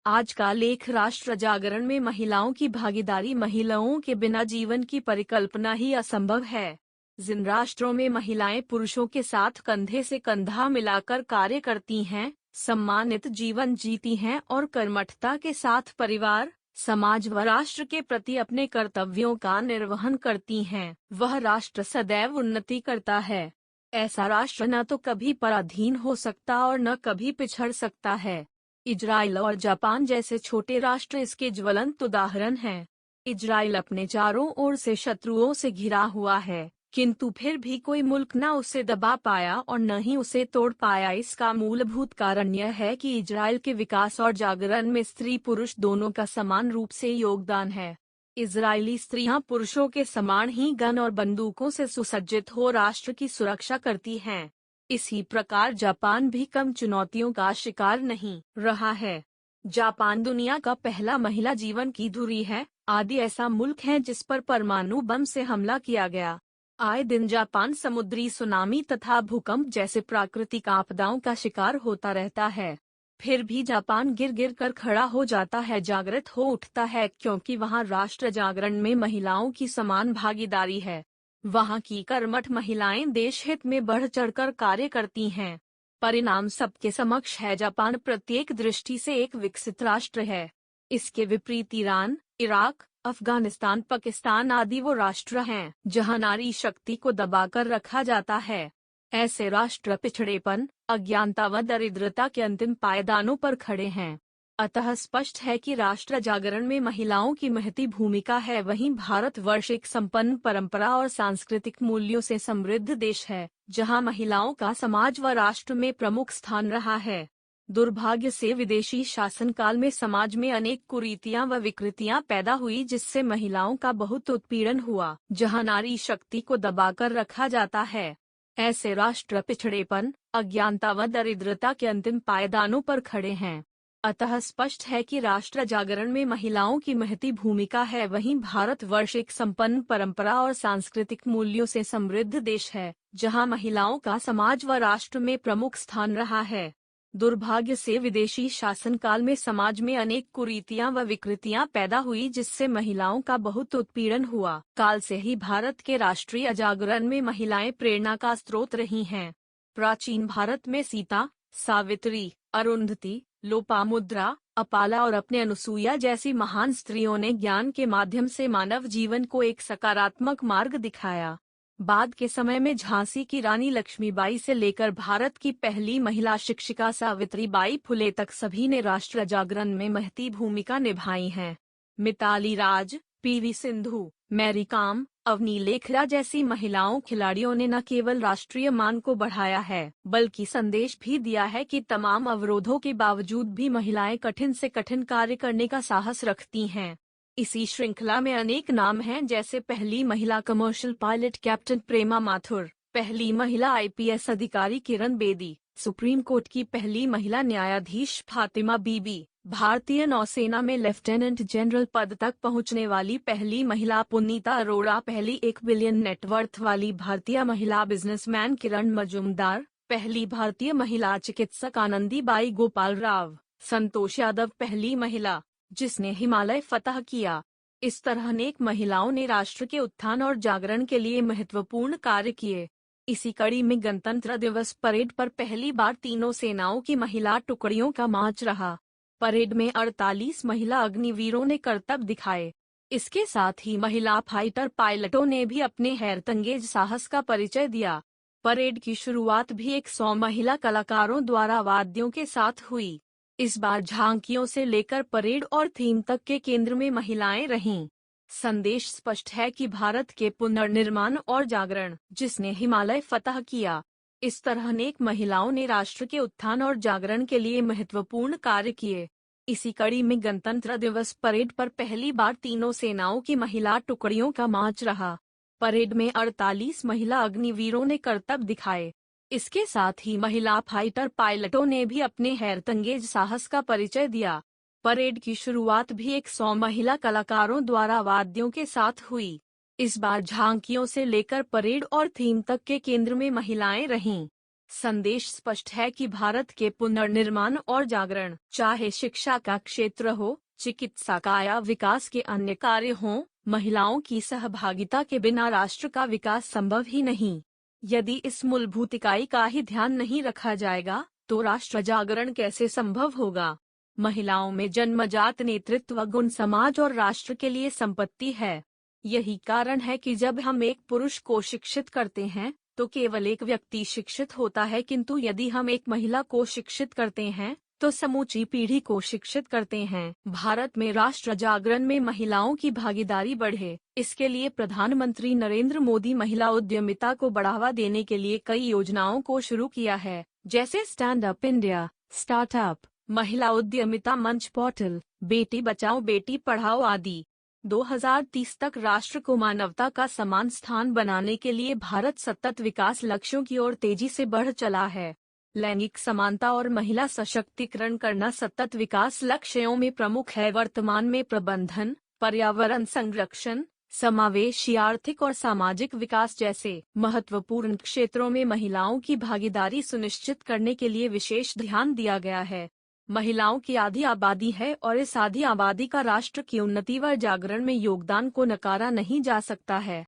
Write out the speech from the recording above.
आज का लेख राष्ट्र जागरण में महिलाओं की भागीदारी। महिलाओं के बिना जीवन की परिकल्पना ही असंभव है। जिन राष्ट्रों में महिलाएं पुरुषों के साथ कंधे से कंधा मिलाकर कार्य करती हैं, सम्मानित जीवन जीती हैं और कर्मठता के साथ परिवार, समाज व राष्ट्र के प्रति अपने कर्तव्यों का निर्वहन करती हैं, वह राष्ट्र सदैव उन्नति करता है। ऐसा राष्ट्र न तो कभी पराधीन हो सकता और न कभी पिछड़ सकता है। इजराइल और जापान जैसे छोटे राष्ट्र इसके ज्वलंत उदाहरण हैं। इजराइल अपने चारों ओर से शत्रुओं से घिरा हुआ है, किंतु फिर भी कोई मुल्क न उसे दबा पाया और न ही उसे तोड़ पाया। इसका मूलभूत कारण यह है कि इजराइल के विकास और जागरण में स्त्री पुरुष दोनों का समान रूप से योगदान है। इजरायली स्त्रियां पुरुषों के समान ही गन और बंदूकों से सुसज्जित हो राष्ट्र की सुरक्षा करती हैं। इसी प्रकार जापान भी कम चुनौतियों का शिकार नहीं रहा है। जापान दुनिया का पहला महिला जीवन की धुरी है। आदि ऐसा मुल्क है जिस पर परमाणु बम से हमला किया गया। आए दिन जापान समुद्री सुनामी तथा भूकंप जैसे प्राकृतिक आपदाओं का शिकार होता रहता है। फिर भी जापान गिर गिर कर खड़ा हो जाता है, जागृत हो उठता है, क्योंकि वहाँ राष्ट्र जागरण में महिलाओं की समान भागीदारी है। वहाँ की कर्मठ महिलाएं देश हित में बढ़ चढ़कर कार्य करती हैं। परिणाम सबके समक्ष है। जापान प्रत्येक दृष्टि से एक विकसित राष्ट्र है। इसके विपरीत ईरान, इराक, अफगानिस्तान, पाकिस्तान आदि वो राष्ट्र हैं जहां नारी शक्ति को दबाकर रखा जाता है। ऐसे राष्ट्र पिछड़ेपन, अज्ञानता व दरिद्रता के अंतिम पायदानों पर खड़े हैं। अतः स्पष्ट है कि राष्ट्र जागरण में महिलाओं की महती भूमिका है। वहीं भारतवर्ष एक संपन्न परंपरा और सांस्कृतिक मूल्यों से समृद्ध देश है, जहां महिलाओं का समाज व राष्ट्र में प्रमुख स्थान रहा है। दुर्भाग्य से विदेशी शासनकाल में समाज में अनेक कुरीतियां व विकृतियां पैदा हुई, जिससे महिलाओं का बहुत उत्पीड़न हुआ। जहां नारी शक्ति को दबाकर रखा जाता है, ऐसे राष्ट्र पिछड़ेपन, अज्ञानता व दरिद्रता के अंतिम पायदानों पर खड़े हैं। अतः स्पष्ट है कि राष्ट्र जागरण में महिलाओं की महती भूमिका है। वहीं भारतवर्ष एक संपन्न परंपरा और सांस्कृतिक मूल्यों से समृद्ध देश है, जहां महिलाओं का समाज व राष्ट्र में प्रमुख स्थान रहा है। दुर्भाग्य से विदेशी शासनकाल में समाज में अनेक कुरीतियां व विकृतियां पैदा हुई, जिससे महिलाओं का बहुत उत्पीड़न हुआ। काल से ही भारत के राष्ट्रीय जागरण में महिलाएं प्रेरणा का स्रोत रही हैं। प्राचीन भारत में सीता, सावित्री, अरुंधति, लोपामुद्रा, अपाला और अपने अनुसुईया जैसी महान स्त्रियों ने ज्ञान के माध्यम से मानव जीवन को एक सकारात्मक मार्ग दिखाया। बाद के समय में झांसी की रानी लक्ष्मीबाई से लेकर भारत की पहली महिला शिक्षिका सावित्रीबाई फुले तक सभी ने राष्ट्र जागरण में महती भूमिका निभाई है। मिताली राज, पीवी सिंधु, मैरी कॉम, अवनी लेखरा जैसी महिलाओं खिलाड़ियों ने न केवल राष्ट्रीय मान को बढ़ाया है, बल्कि संदेश भी दिया है कि तमाम अवरोधों के बावजूद भी महिलाएं कठिन से कठिन कार्य करने का साहस रखती हैं। इसी श्रृंखला में अनेक नाम हैं, जैसे पहली महिला कमर्शियल पायलट कैप्टन प्रेमा माथुर, पहली महिला आईपीएस अधिकारी किरण बेदी, सुप्रीम कोर्ट की पहली महिला न्यायाधीश फातिमा बीबी, भारतीय नौसेना में लेफ्टिनेंट जनरल पद तक पहुंचने वाली पहली महिला पुनीता अरोड़ा, पहली 1 बिलियन नेटवर्थ वाली भारतीय महिला बिजनेसमैन किरण मजूमदार, पहली भारतीय महिला चिकित्सक आनंदीबाई गोपाल राव, संतोष यादव, पहली महिला जिसने हिमालय फतह किया। इस तरह अनेक महिलाओं ने राष्ट्र के उत्थान और जागरण के लिए महत्वपूर्ण कार्य किए। इसी कड़ी में गणतंत्र दिवस परेड पर पहली बार तीनों सेनाओं की महिला टुकड़ियों का मार्च रहा। परेड में 48 महिला अग्निवीरों ने करतब दिखाए। इसके साथ ही महिला फाइटर पायलटों ने भी अपने हैरतअंगेज साहस का परिचय दिया। परेड की शुरुआत भी 100 महिला कलाकारों द्वारा वाद्यों के साथ हुई। इस बार झांकियों से लेकर परेड और थीम तक के केंद्र में महिलाएं रहीं। संदेश स्पष्ट है कि भारत के पुनर्निर्माण और जागरण, जिसने हिमालय फतह किया। इस तरह अनेक महिलाओं ने राष्ट्र के उत्थान और जागरण के लिए महत्वपूर्ण कार्य किए। इसी कड़ी में गणतंत्र दिवस परेड पर पहली बार तीनों सेनाओं की महिला टुकड़ियों का मार्च रहा। परेड में 48 महिला अग्निवीरों ने करतब दिखाए। इसके साथ ही महिला फाइटर पायलटों ने भी अपने हैरतअंगेज साहस का परिचय दिया। परेड की शुरुआत भी 100 महिला कलाकारों द्वारा वाद्यों के साथ हुई। इस बार झांकियों से लेकर परेड और थीम तक के केंद्र में महिलाएं रहीं। संदेश स्पष्ट है कि भारत के पुनर्निर्माण और जागरण, चाहे शिक्षा का क्षेत्र हो, चिकित्सा का या विकास के अन्य कार्य हों, महिलाओं की सहभागिता के बिना राष्ट्र का विकास संभव ही नहीं। यदि इस मूलभूत इकाई का ही ध्यान नहीं रखा जाएगा, तो राष्ट्र जागरण कैसे संभव होगा? महिलाओं में जन्मजात नेतृत्व गुण समाज और राष्ट्र के लिए संपत्ति है। यही कारण है कि जब हम एक पुरुष को शिक्षित करते हैं, तो केवल एक व्यक्ति शिक्षित होता है, किंतु यदि हम एक महिला को शिक्षित करते हैं, तो समूची पीढ़ी को शिक्षित करते हैं। भारत में राष्ट्र जागरण में महिलाओं की भागीदारी बढ़े, इसके लिए प्रधानमंत्री नरेंद्र मोदी महिला उद्यमिता को बढ़ावा देने के लिए कई योजनाओं को शुरू किया है, जैसे स्टैंड अप इंडिया, स्टार्टअप, महिला उद्यमिता मंच पोर्टल, बेटी बचाओ बेटी पढ़ाओ आदि। 2030 तक राष्ट्र को मानवता का समान स्थान बनाने के लिए भारत सतत विकास लक्ष्यों की ओर तेजी से बढ़ चला है। लैंगिक समानता और महिला सशक्तिकरण करना सतत विकास लक्ष्यों में प्रमुख है। वर्तमान में प्रबंधन, पर्यावरण संरक्षण, समावेशी आर्थिक और सामाजिक विकास जैसे महत्वपूर्ण क्षेत्रों में महिलाओं की भागीदारी सुनिश्चित करने के लिए विशेष ध्यान दिया गया है। महिलाओं की आधी आबादी है और इस आधी आबादी का राष्ट्र की उन्नति व जागरण में योगदान को नकारा नहीं जा सकता है।